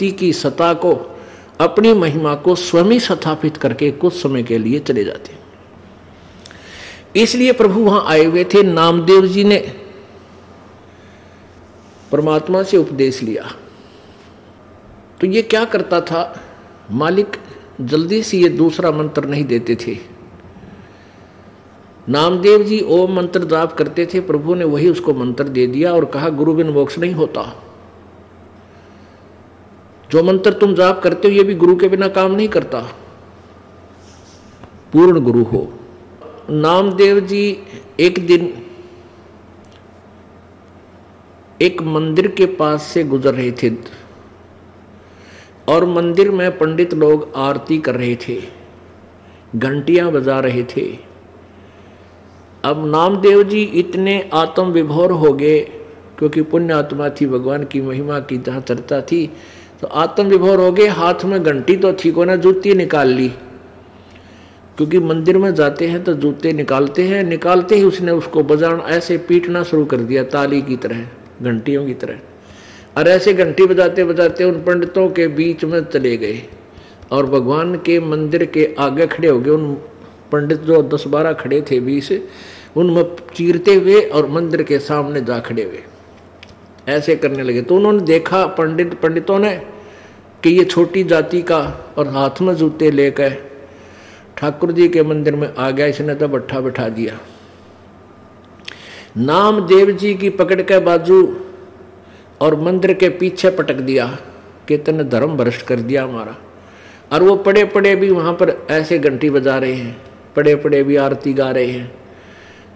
शक्ति की सत्ता को, अपनी महिमा को स्वयं स्थापित करके कुछ समय के लिए चले जाते। इसलिए प्रभु वहां आए हुए थे। नामदेव जी ने परमात्मा से उपदेश लिया। तो ये क्या करता था, मालिक जल्दी से ये दूसरा मंत्र नहीं देते थे। नामदेव जी ओम मंत्र जाप करते थे, प्रभु ने वही उसको मंत्र दे दिया और कहा गुरु बिन मोक्ष नहीं होता। जो मंत्र तुम जाप करते हो ये भी गुरु के बिना काम नहीं करता, पूर्ण गुरु हो। नामदेव जी एक दिन एक मंदिर के पास से गुजर रहे थे और मंदिर में पंडित लोग आरती कर रहे थे, घंटियां बजा रहे थे। अब नामदेव जी इतने आत्म विभोर हो गए, क्योंकि पुण्य आत्मा थी, भगवान की महिमा की जहाँ चर्चा थी, तो आत्म विभोर हो गए। हाथ में घंटी तो थी को ना, जूती निकाल ली, क्योंकि मंदिर में जाते हैं तो जूते निकालते हैं। निकालते ही उसने उसको बजाना, ऐसे पीटना शुरू कर दिया, ताली की तरह, घंटियों की तरह। और ऐसे घंटी बजाते बजाते उन पंडितों के बीच में चले गए और भगवान के मंदिर के आगे खड़े हो गए। उन पंडित जो 10-12 खड़े थे 20, उनमें चीरते हुए और मंदिर के सामने जा खड़े हुए ऐसे करने लगे। तो उन्होंने देखा पंडितों ने कि ये छोटी जाति का, और हाथ में जूते लेकर ठाकुर जी के मंदिर में आ गया, इसने तो बट्ठा बैठा दिया। नामदेव जी की पकड़ के बाजू और मंदिर के पीछे पटक दिया कि तने धर्म भ्रष्ट कर दिया हमारा। और वो पड़े पड़े भी वहां पर ऐसे घंटी बजा रहे हैं, पड़े पड़े भी आरती गा रहे हैं।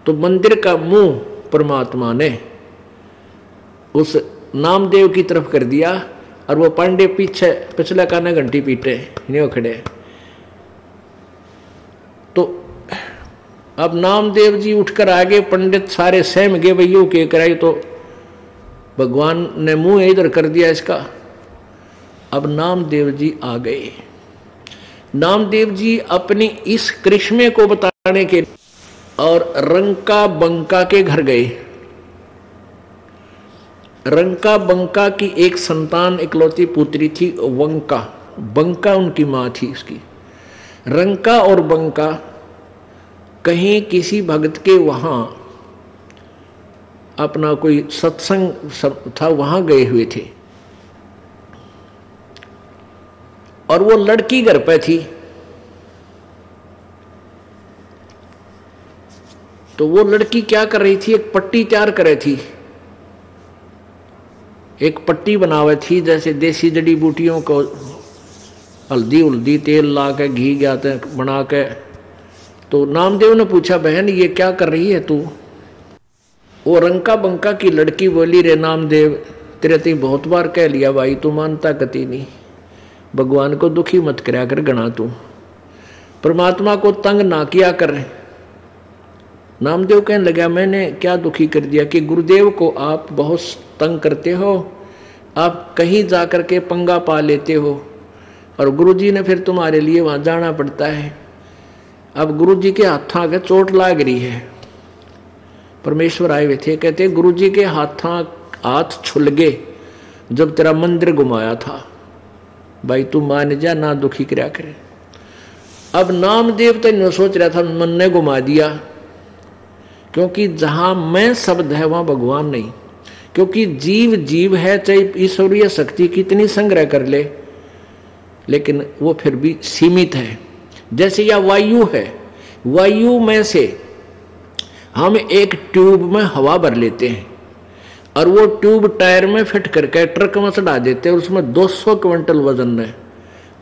तो मंदिर का मुंह परमात्मा ने उस नामदेव की तरफ कर दिया और वो पांडे पीछे पिछले काने घंटी पीटे नहीं खड़े। तो अब नामदेव जी उठकर आगे, पंडित सारे सहम गए, भैया के कराई, तो भगवान ने मुंह इधर कर दिया इसका। अब नामदेव जी आ गए। नामदेव जी अपनी इस करिश्मे को बताने के और रंका बंका के घर गए। रंका बंका की एक संतान इकलौती पुत्री थी वंका, बंका उनकी मां थी उसकी। रंका और बंका कहीं किसी भक्त के वहां अपना कोई सत्संग था, वहां गए हुए थे और वो लड़की घर पे थी। तो वो लड़की क्या कर रही थी, एक पट्टी तैयार कर रही थी, एक पट्टी बनावे थी, जैसे देसी जड़ी बूटियों को हल्दी उल्दी तेल ला के घी जाते बना के। तो नामदेव ने पूछा, बहन ये क्या कर रही है तू? वो रंका बंका की लड़की बोली, रे नामदेव तेरे ते बहुत बार कह लिया भाई, तू मानता कती नहीं। भगवान को दुखी मत करया कर गणा, तू परमात्मा को तंग ना किया कर। नामदेव कहने लगा, मैंने क्या दुखी कर दिया कि गुरुदेव को आप बहुत तंग करते हो, आप कहीं जाकर के पंगा पा लेते हो और गुरुजी ने फिर तुम्हारे लिए वहां जाना पड़ता है। अब गुरुजी के हाथों के चोट लाग रही है। परमेश्वर आए हुए थे, कहते गुरुजी के हाथ छुल गए जब तेरा मंदिर घुमाया था, भाई तू मान जा, ना दुखी करया करे। अब नामदेव तो नहीं सोच रहा था मन ने घुमा दिया, क्योंकि जहां मैं शब्द है वहां भगवान नहीं। क्योंकि जीव जीव है, चाहे ईश्वरीय शक्ति कितनी संग्रह कर ले, लेकिन वो फिर भी सीमित है। जैसे या वायु है, वायु में से हम एक ट्यूब में हवा भर लेते हैं और वो ट्यूब टायर में फिट करके ट्रक में चढ़ा देते हैं, उसमें 200 क्विंटल वजन है,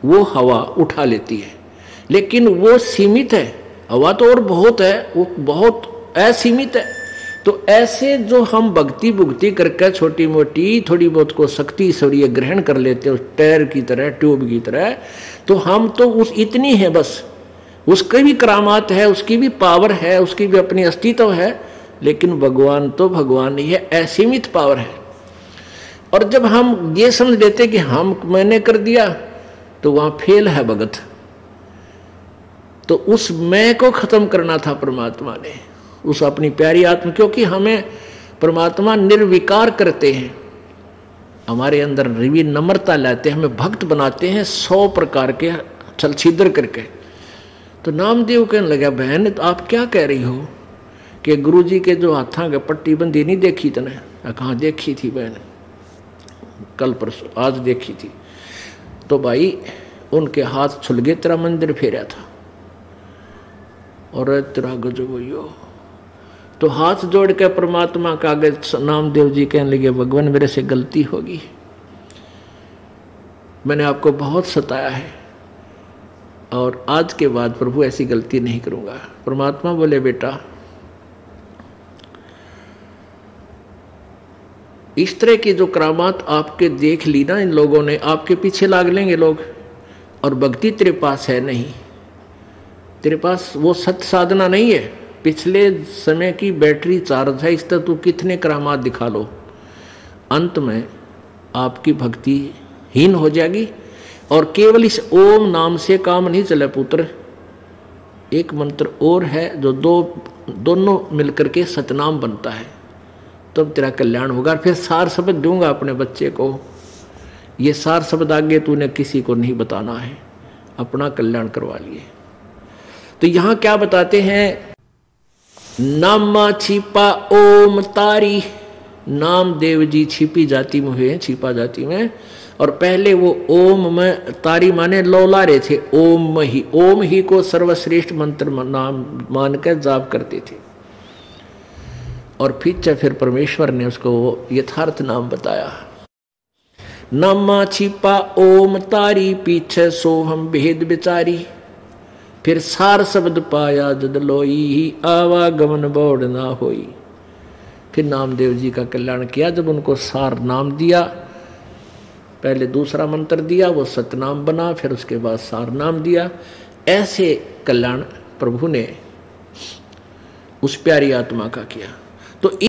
वो हवा उठा लेती है। लेकिन वो सीमित है, हवा तो और बहुत है, वो बहुत असीमित है। तो ऐसे जो हम भक्ति भुक्ति करके छोटी मोटी थोड़ी बहुत को शक्ति ईश्वरीय ग्रहण कर लेते हैं, उस टायर की तरह, ट्यूब की तरह, तो हम तो उस इतनी है बस। उसकी भी करामात है, उसकी भी पावर है, उसकी भी अपनी अस्तित्व है, लेकिन भगवान तो भगवान ही है, असीमित पावर है। और जब हम ये समझ लेते कि मैंने कर दिया, तो वहां फेल है भगत। तो उस मैं को खत्म करना था परमात्मा ने, उस अपनी प्यारी आत्मा, क्योंकि हमें परमात्मा निर्विकार करते हैं। हमारे अंदर विनम्रता लाते हैं, हमें भक्त बनाते हैं 100 प्रकार के छल छिद्र करके। तो नामदेव कहने लगा, बहन आप क्या कह रही हो कि गुरुजी के जो हाथों के पट्टी बंदी नहीं देखी तने? कहाँ देखी थी बहन? कल परसों, आज देखी थी। तो भाई उनके हाथ छुल गए, तेरा मंदिर फेरा था और तेरा गजब हो। तो हाथ जोड़ के परमात्मा का आगे नामदेव जी कहने लगे, भगवान मेरे से गलती होगी, मैंने आपको बहुत सताया है और आज के बाद प्रभु ऐसी गलती नहीं करूंगा। परमात्मा बोले, बेटा इस तरह की जो करामात आपके देख ली ना इन लोगों ने, आपके पीछे लाग लेंगे लोग, और भक्ति तेरे पास है नहीं, तेरे पास वो सत्य साधना नहीं है, पिछले समय की बैटरी चार्ज है, इस तरह तू कितने करामात दिखा लो, अंत में आपकी भक्ति हीन हो जाएगी। और केवल इस ओम नाम से काम नहीं चले पुत्र, एक मंत्र और है जो दोनों मिलकर के सतनाम बनता है, तब तेरा कल्याण होगा। फिर सार शब्द दूंगा अपने बच्चे को, ये सार शब्द आगे तूने किसी को नहीं बताना है, अपना कल्याण करवा लिए। तो यहां क्या बताते हैं, नामा छिपा ओम तारी, नामदेव जी छिपी जाति में हुए, छिपा जाति में, और पहले वो ओम में तारी माने लौलारे थे, ओम ही को सर्वश्रेष्ठ मंत्र नाम मान कर जाप करते थे। और फिर परमेश्वर ने उसको यथार्थ नाम बताया, नामा छिपा ओम तारी, पीछे सोहम भेद विचारी, फिर सार शब्द पाया जद लोई, आवागमन बोड़ ना होई। फिर नामदेव जी का कल्याण किया, जब उनको सार नाम दिया, पहले दूसरा मंत्र दिया वो सतनाम बना, फिर उसके बाद सार नाम दिया। ऐसे कल्याण प्रभु ने उस प्यारी आत्मा का किया। तो